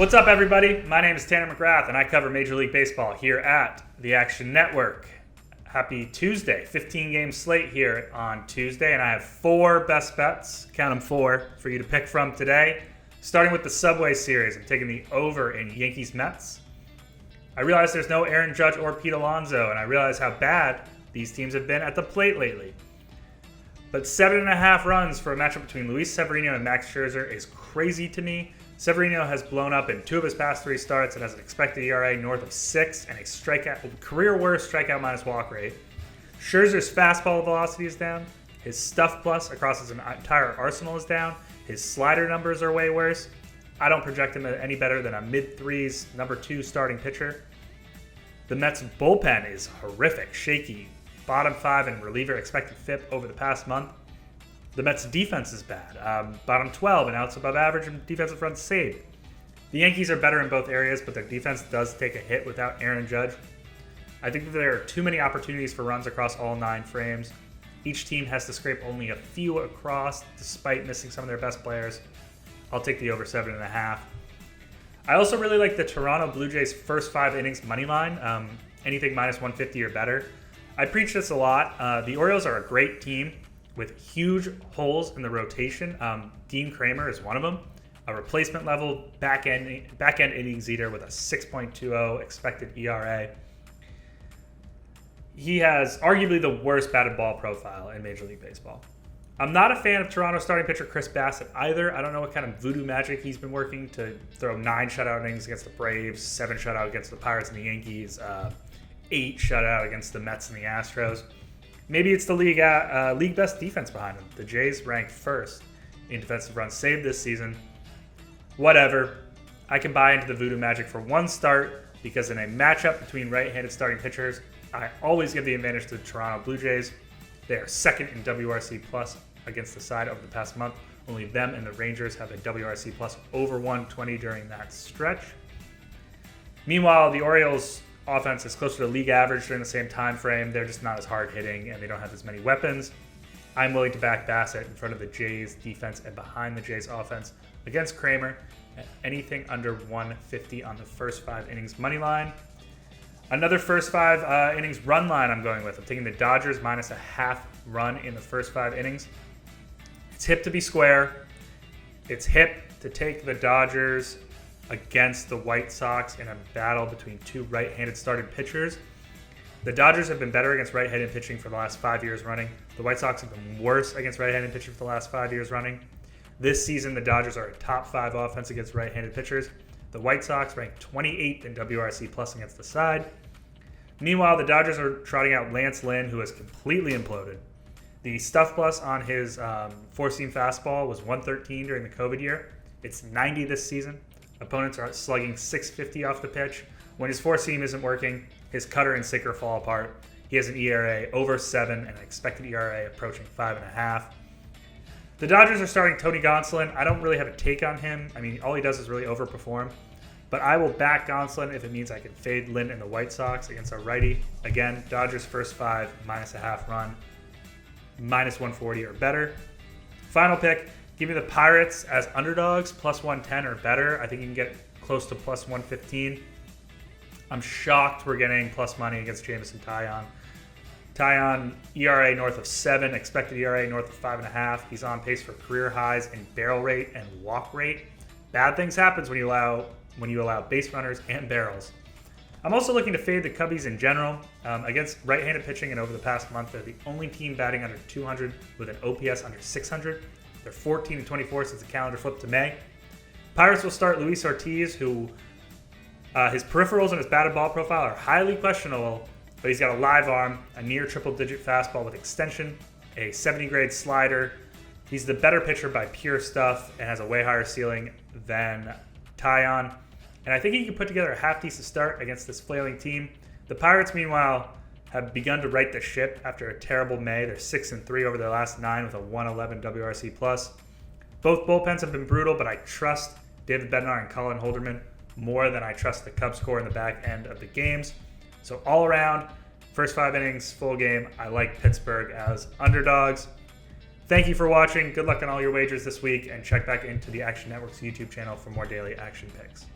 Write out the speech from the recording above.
What's up, everybody? My name is Tanner McGrath, and I cover Major League Baseball here at the Action Network. Happy Tuesday. 15-game slate here on Tuesday, and I have 4 best bets, count them 4, for you to pick from today. Starting with the Subway Series, I'm taking the over in Yankees-Mets. I realize there's no Aaron Judge or Pete Alonso, and I realize how bad these teams have been at the plate lately. But 7.5 runs for a matchup between Luis Severino and Max Scherzer is crazy to me. Severino has blown up in 2 of his past 3 starts and has an expected ERA north of 6 and a career worst strikeout minus walk rate. Scherzer's fastball velocity is down. His stuff plus across his entire arsenal is down. His slider numbers are way worse. I don't project him any better than a mid-threes number 2 starting pitcher. The Mets bullpen is horrific, shaky, bottom 5 in reliever expected FIP over the past month. The Mets' defense is bad, bottom 12 and outs above average and defensive runs saved. The Yankees are better in both areas, but their defense does take a hit without Aaron Judge. I think that there are too many opportunities for runs across all 9 frames. Each team has to scrape only a few across, despite missing some of their best players. I'll take the over 7.5. I also really like the Toronto Blue Jays' first 5 innings money line, anything minus 150 or better. I preach this a lot. The Orioles are a great team with huge holes in the rotation. Dean Kramer is one of them. A replacement level back-end innings eater with a 6.20 expected ERA. He has arguably the worst batted ball profile in Major League Baseball. I'm not a fan of Toronto starting pitcher Chris Bassett either. I don't know what kind of voodoo magic he's been working to throw 9 shutout innings against the Braves, 7 shutout against the Pirates and the Yankees, 8 shutout against the Mets and the Astros. Maybe it's the league best defense behind him. The Jays ranked first in defensive runs saved this season. Whatever. I can buy into the voodoo magic for one start because in a matchup between right-handed starting pitchers, I always give the advantage to the Toronto Blue Jays. They are second in WRC plus against the side over the past month. Only them and the Rangers have a WRC plus over 120 during that stretch. Meanwhile, the Orioles' offense is closer to league average during the same time frame. They're just not as hard hitting and they don't have as many weapons. I'm willing to back Bassett in front of the Jays defense and behind the Jays offense against Kramer at anything under 150 on the first 5 innings money line. Another first 5 innings run line I'm going with. I'm taking the Dodgers minus a half run in the first 5 innings. It's hip to be square. It's hip to take the Dodgers against the White Sox in a battle between 2 right-handed starting pitchers. The Dodgers have been better against right-handed pitching for the last 5 years running. The White Sox have been worse against right-handed pitching for the last 5 years running. This season, the Dodgers are a top 5 offense against right-handed pitchers. The White Sox rank 28th in WRC plus against the side. Meanwhile, the Dodgers are trotting out Lance Lynn, who has completely imploded. The stuff plus on his 4-seam fastball was 113 during the COVID year. It's 90 this season. Opponents are slugging 650 off the pitch. When his 4-seam isn't working, his cutter and sinker fall apart. He has an ERA over 7 and an expected ERA approaching 5.5. The Dodgers are starting Tony Gonsolin. I don't really have a take on him. I mean, all he does is really overperform. But I will back Gonsolin if it means I can fade Lynn and the White Sox against a righty. Again, Dodgers first 5, minus a half run, minus 140 or better. Final pick, give me the Pirates as underdogs, plus 110 or better. I think you can get close to plus 115. I'm shocked we're getting plus money against Jameson Taillon. Taillon, ERA north of 7, expected ERA north of 5.5. He's on pace for career highs in barrel rate and walk rate. Bad things happen when you allow base runners and barrels. I'm also looking to fade the Cubbies in general. Against right-handed pitching and over the past month, they're the only team batting under 200 with an OPS under 600. They're 14-24 since the calendar flipped to May. Pirates will start Luis Ortiz, who his peripherals and his batted ball profile are highly questionable, but he's got a live arm, a near triple-digit fastball with extension, a 70-grade slider. He's the better pitcher by pure stuff and has a way higher ceiling than Taillon. And I think he can put together a half-decent start against this flailing team. The Pirates, meanwhile, have begun to right the ship after a terrible May. They're 6-3 over their last 9 with a 111 WRC+. Both bullpens have been brutal, but I trust David Bednar and Colin Holderman more than I trust the Cubs core in the back end of the games. So all around, first 5 innings, full game, I like Pittsburgh as underdogs. Thank you for watching. Good luck on all your wagers this week, and check back into the Action Network's YouTube channel for more daily action picks.